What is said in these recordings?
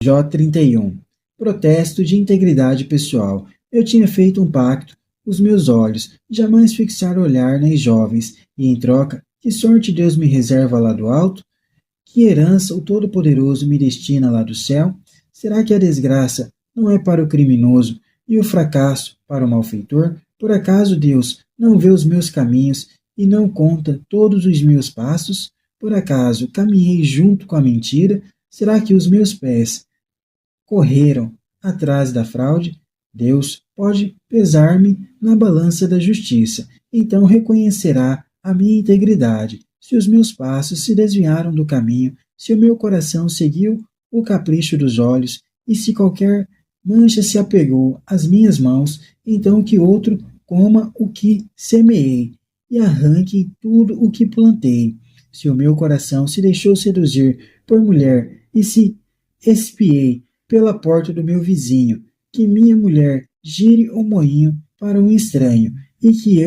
Jó 31. Protesto de integridade pessoal. Eu tinha feito um pacto, os meus olhos, jamais fixar olhar nas jovens, e em troca, que sorte Deus me reserva lá do alto? Que herança o Todo-Poderoso me destina lá do céu? Será que a desgraça não é para o criminoso e o fracasso para o malfeitor? Por acaso Deus não vê os meus caminhos e não conta todos os meus passos? Por acaso caminhei junto com a mentira? Será que os meus pés correram atrás da fraude? Deus pode pesar-me na balança da justiça, então reconhecerá a minha integridade. Se os meus passos se desviaram do caminho, se o meu coração seguiu o capricho dos olhos, e se qualquer mancha se apegou às minhas mãos, então que outro coma o que semeei, e arranque tudo o que plantei. Se o meu coração se deixou seduzir por mulher, e se espiei pela porta do meu vizinho, que minha mulher gire o moinho para um estranho, e que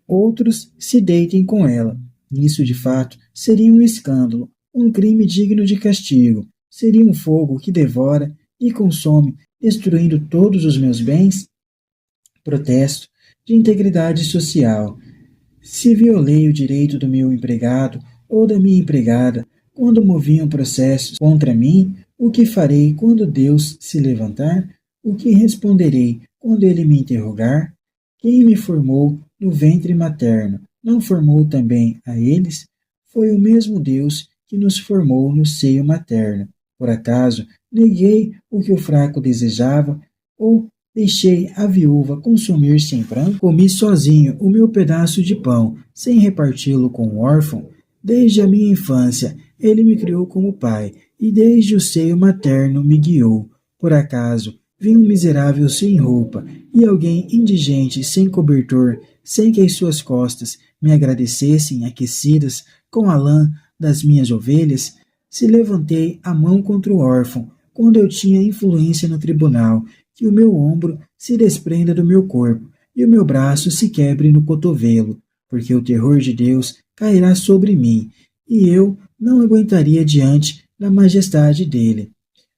outros se deitem com ela. Isso, de fato, seria um escândalo, um crime digno de castigo. Seria um fogo que devora e consome, destruindo todos os meus bens? Protesto de integridade social. Se violei o direito do meu empregado ou da minha empregada quando moviam processos contra mim, o que farei quando Deus se levantar? O que responderei quando ele me interrogar? Quem me formou no ventre materno não formou também a eles? Foi o mesmo Deus que nos formou no seio materno. Por acaso neguei o que o fraco desejava ou deixei a viúva consumir-se em pranto? Comi sozinho o meu pedaço de pão, sem reparti-lo com o órfão? Desde a minha infância ele me criou como pai, e desde o seio materno me guiou. Por acaso vi um miserável sem roupa, e alguém indigente sem cobertor, sem que as suas costas me agradecessem aquecidas com a lã das minhas ovelhas? Se levantei a mão contra o órfão, quando eu tinha influência no tribunal, que o meu ombro se desprenda do meu corpo, e o meu braço se quebre no cotovelo, porque o terror de Deus cairá sobre mim, e eu não aguentaria diante da majestade dele.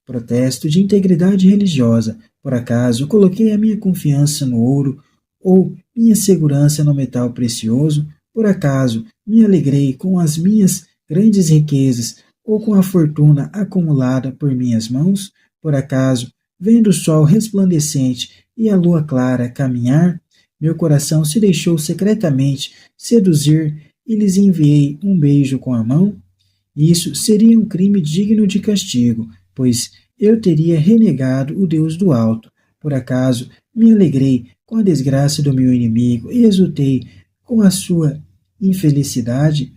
Protesto de integridade religiosa. Por acaso coloquei a minha confiança no ouro ou minha segurança no metal precioso? Por acaso me alegrei com as minhas grandes riquezas ou com a fortuna acumulada por minhas mãos? Por acaso, vendo o sol resplandecente e a lua clara caminhar, meu coração se deixou secretamente seduzir e lhes enviei um beijo com a mão? Isso seria um crime digno de castigo, pois eu teria renegado o Deus do alto. Por acaso me alegrei com a desgraça do meu inimigo e exultei com a sua infelicidade?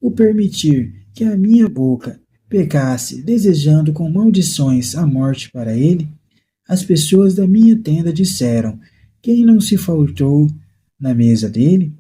O permitir que a minha boca pecasse, desejando com maldições a morte para ele? As pessoas da minha tenda disseram: quem não se faltou na mesa dele?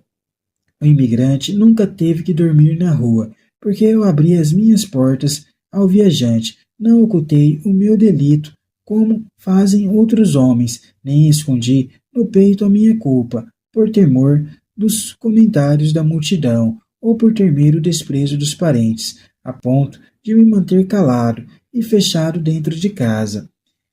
O imigrante nunca teve que dormir na rua, porque eu abri as minhas portas ao viajante. Não ocultei o meu delito, como fazem outros homens, nem escondi no peito a minha culpa, por temor dos comentários da multidão, ou por temer o desprezo dos parentes, a ponto de me manter calado e fechado dentro de casa.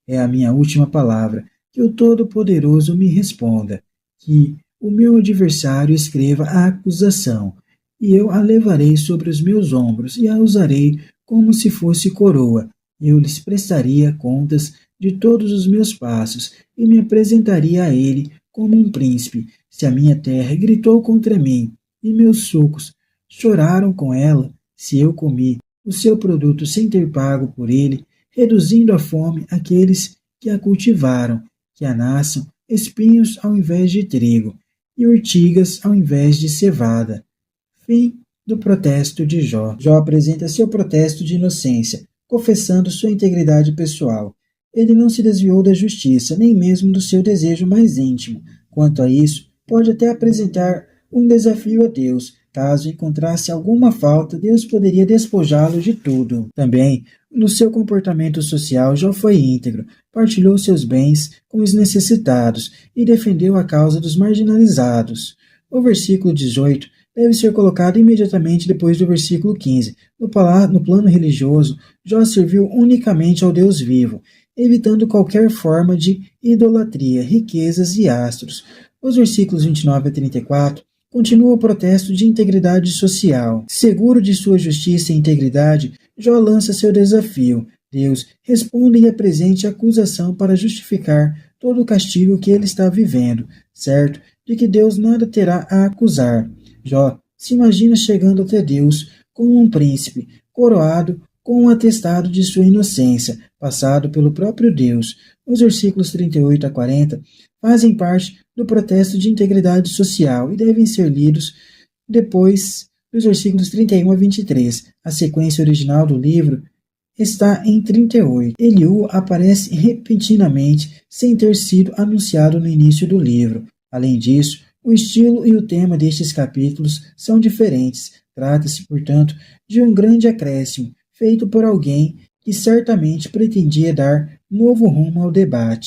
É a minha última palavra, que o Todo-Poderoso me responda, que o meu adversário escreva a acusação, e eu a levarei sobre os meus ombros e a usarei como se fosse coroa. Eu lhes prestaria contas de todos os meus passos e me apresentaria a ele como um príncipe. Se a minha terra gritou contra mim e meus sucos choraram com ela, se eu comi o seu produto sem ter pago por ele, reduzindo à fome aqueles que a cultivaram, que a nasçam espinhos ao invés de trigo e urtigas ao invés de cevada. Fim do protesto de Jó. Jó apresenta seu protesto de inocência, confessando sua integridade pessoal. Ele não se desviou da justiça, nem mesmo do seu desejo mais íntimo. Quanto a isso, pode até apresentar um desafio a Deus. Caso encontrasse alguma falta, Deus poderia despojá-lo de tudo. Também, no seu comportamento social, Jó foi íntegro, partilhou seus bens com os necessitados e defendeu a causa dos marginalizados. O versículo 18 deve ser colocado imediatamente depois do versículo 15. No plano religioso, Jó serviu unicamente ao Deus vivo, evitando qualquer forma de idolatria, riquezas e astros. Os versículos 29 a 34 continua o protesto de integridade social. Seguro de sua justiça e integridade, Jó lança seu desafio. Deus responde e apresente a acusação para justificar todo o castigo que ele está vivendo, certo de que Deus nada terá a acusar. Jó se imagina chegando até Deus como um príncipe, coroado com um atestado de sua inocência, passado pelo próprio Deus. Os versículos 38 a 40 fazem parte do protesto de integridade social e devem ser lidos depois dos versículos 31 a 23. A sequência original do livro está em 38. Eliú aparece repentinamente sem ter sido anunciado no início do livro. Além disso, o estilo e o tema destes capítulos são diferentes. Trata-se, portanto, de um grande acréscimo, feito por alguém que certamente pretendia dar novo rumo ao debate.